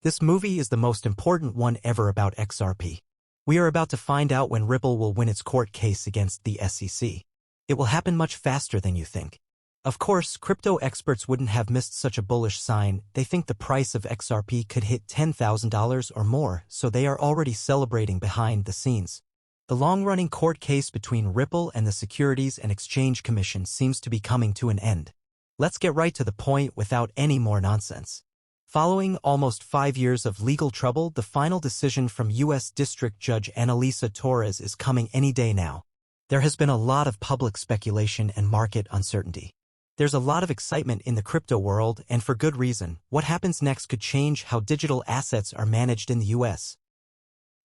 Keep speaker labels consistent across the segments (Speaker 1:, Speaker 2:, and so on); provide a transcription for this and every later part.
Speaker 1: This movie is the most important one ever about XRP. We are about to find out when Ripple will win its court case against the SEC. It will happen much faster than you think. Of course, crypto experts wouldn't have missed such a bullish sign. They think the price of XRP could hit $10,000 or more, so they are already celebrating behind the scenes. The long-running court case between Ripple and the Securities and Exchange Commission seems to be coming to an end. Let's get right to the point without any more nonsense. Following almost 5 years of legal trouble, the final decision from U.S. District Judge Analisa Torres is coming any day now. There has been a lot of public speculation and market uncertainty. There's a lot of excitement in the crypto world, and for good reason. What happens next could change how digital assets are managed in the U.S.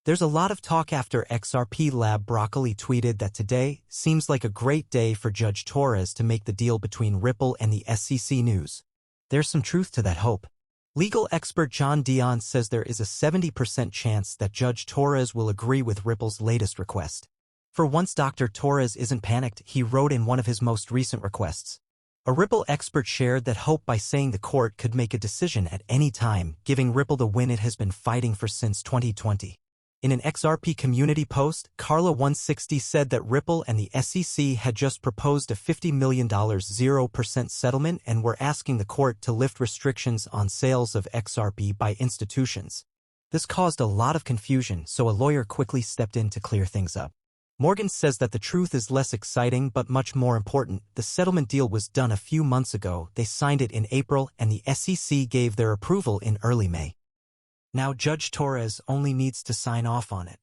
Speaker 1: There's a lot of talk after XRP Lab Broccoli tweeted that today seems like a great day for Judge Torres to make the deal between Ripple and the SEC news. There's some truth to that hope. Legal expert John Dion says there is a 70% chance that Judge Torres will agree with Ripple's latest request. For once Dr. Torres isn't panicked, he wrote in one of his most recent requests. A Ripple expert shared that hope by saying the court could make a decision at any time, giving Ripple the win it has been fighting for since 2020. In an XRP community post, Carla160 said that Ripple and the SEC had just proposed a $50 million 0% settlement and were asking the court to lift restrictions on sales of XRP by institutions. This caused a lot of confusion, so a lawyer quickly stepped in to clear things up. Morgan says that the truth is less exciting but much more important. The settlement deal was done a few months ago, they signed it in April, and the SEC gave their approval in early May. Now Judge Torres only needs to sign off on it.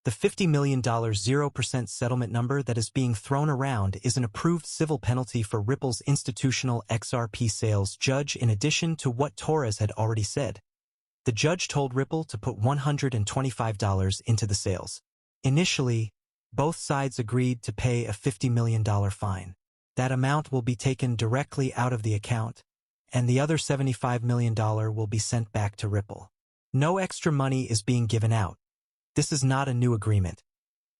Speaker 1: The $50 million 0% settlement number that is being thrown around is an approved civil penalty for Ripple's institutional XRP sales judge in addition to what Torres had already said. The judge told Ripple to put $125 into the sales. Initially, both sides agreed to pay a $50 million fine. That amount will be taken directly out of the account, and the other $75 million will be sent back to Ripple. No extra money is being given out. This is not a new agreement.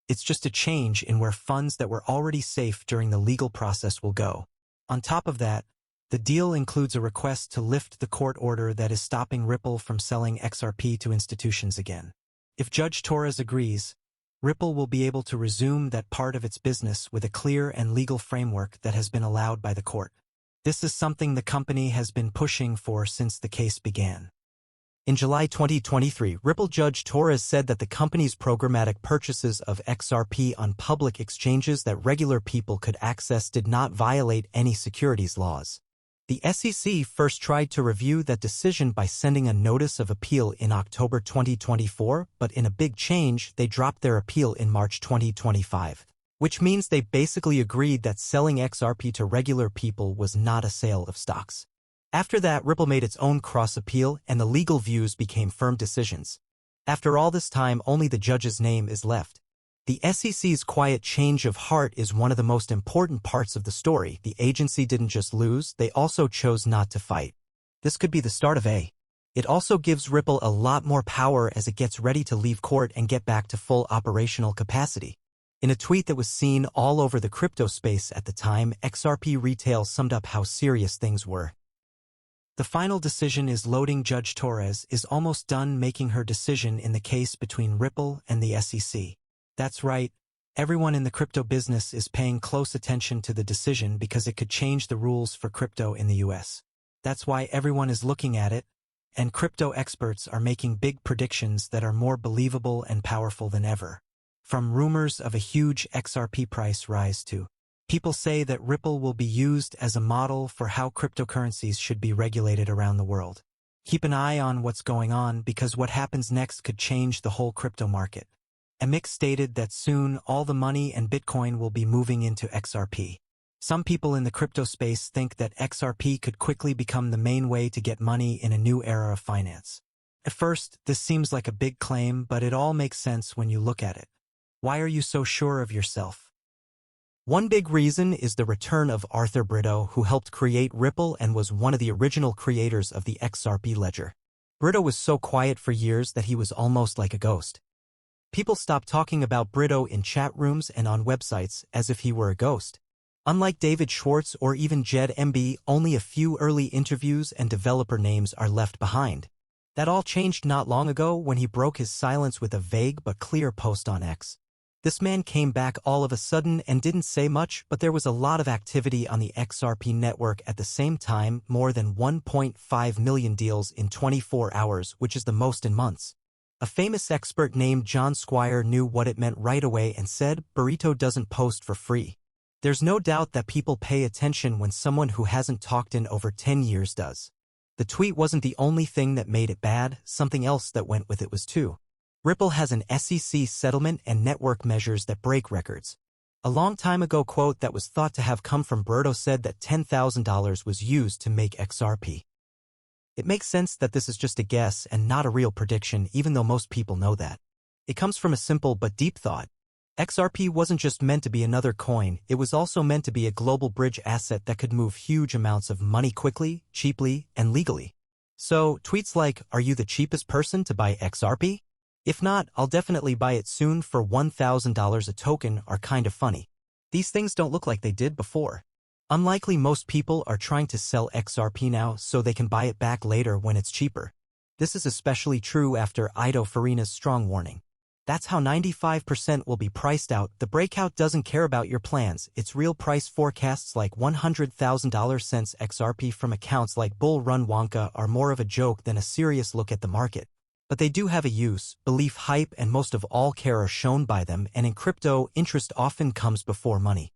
Speaker 1: It's just a change in where funds that were already safe during the legal process will go. On top of that, the deal includes a request to lift the court order that is stopping Ripple from selling XRP to institutions again. If Judge Torres agrees, Ripple will be able to resume that part of its business with a clear and legal framework that has been allowed by the court. This is something the company has been pushing for since the case began. In July 2023, Ripple Judge Torres said that the company's programmatic purchases of XRP on public exchanges that regular people could access did not violate any securities laws. The SEC first tried to review that decision by sending a notice of appeal in October 2024, but in a big change, they dropped their appeal in March 2025, which means they basically agreed that selling XRP to regular people was not a sale of stocks. After that, Ripple made its own cross-appeal, and the legal views became firm decisions. After all this time, only the judge's name is left. The SEC's quiet change of heart is one of the most important parts of the story. The agency didn't just lose, they also chose not to fight. This could be the start of a. It also gives Ripple a lot more power as it gets ready to leave court and get back to full operational capacity. In a tweet that was seen all over the crypto space at the time, XRP Retail summed up how serious things were. The final decision is loading. Judge Torres is almost done making her decision in the case between Ripple and the SEC. That's right, everyone in the crypto business is paying close attention to the decision because it could change the rules for crypto in the US. That's why everyone is looking at it, and crypto experts are making big predictions that are more believable and powerful than ever. From rumors of a huge XRP price rise to people say that Ripple will be used as a model for how cryptocurrencies should be regulated around the world. Keep an eye on what's going on because what happens next could change the whole crypto market. MOONSHOT stated that soon all the money and Bitcoin will be moving into XRP. Some people in the crypto space think that XRP could quickly become the main way to get money in a new era of finance. At first, this seems like a big claim, but it all makes sense when you look at it. Why are you so sure of yourself? One big reason is the return of Arthur Britto, who helped create Ripple and was one of the original creators of the XRP ledger. Britto was so quiet for years that he was almost like a ghost. People stopped talking about Britto in chat rooms and on websites as if he were a ghost. Unlike David Schwartz or even Jed MB, only a few early interviews and developer names are left behind. That all changed not long ago when he broke his silence with a vague but clear post on X. This man came back all of a sudden and didn't say much, but there was a lot of activity on the XRP network at the same time, more than 1.5 million deals in 24 hours, which is the most in months. A famous expert named John Squire knew what it meant right away and said, "Burrito doesn't post for free." There's no doubt that people pay attention when someone who hasn't talked in over 10 years does. The tweet wasn't the only thing that made it bad, something else that went with it was too. Ripple has an SEC settlement and network measures that break records. A long time ago quote that was thought to have come from Burrito said that $10,000 was used to make XRP. It makes sense that this is just a guess and not a real prediction, even though most people know that. It comes from a simple but deep thought. XRP wasn't just meant to be another coin, it was also meant to be a global bridge asset that could move huge amounts of money quickly, cheaply, and legally. So, tweets like, "Are you the cheapest person to buy XRP? If not, I'll definitely buy it soon for $1,000 a token" are kind of funny. These things don't look like they did before. Unlikely most people are trying to sell XRP now so they can buy it back later when it's cheaper. This is especially true after Ito Farina's strong warning. That's how 95% will be priced out. The breakout doesn't care about your plans. Its real price forecasts like $100,000 cents XRP from accounts like Bull Run Wonka are more of a joke than a serious look at the market. But they do have a use, belief, hype, and most of all care are shown by them, and in crypto, interest often comes before money.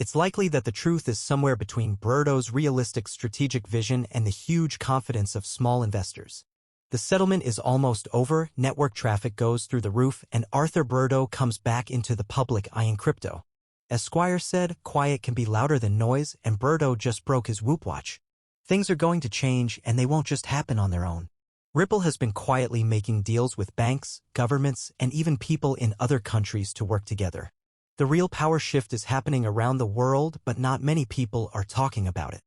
Speaker 1: It's likely that the truth is somewhere between Burrito's realistic strategic vision and the huge confidence of small investors. The settlement is almost over, network traffic goes through the roof, and Arthur Burrito comes back into the public eye in crypto. As Squire said, quiet can be louder than noise, and Burrito just broke his whoop watch. Things are going to change, and they won't just happen on their own. Ripple has been quietly making deals with banks, governments, and even people in other countries to work together. The real power shift is happening around the world, but not many people are talking about it.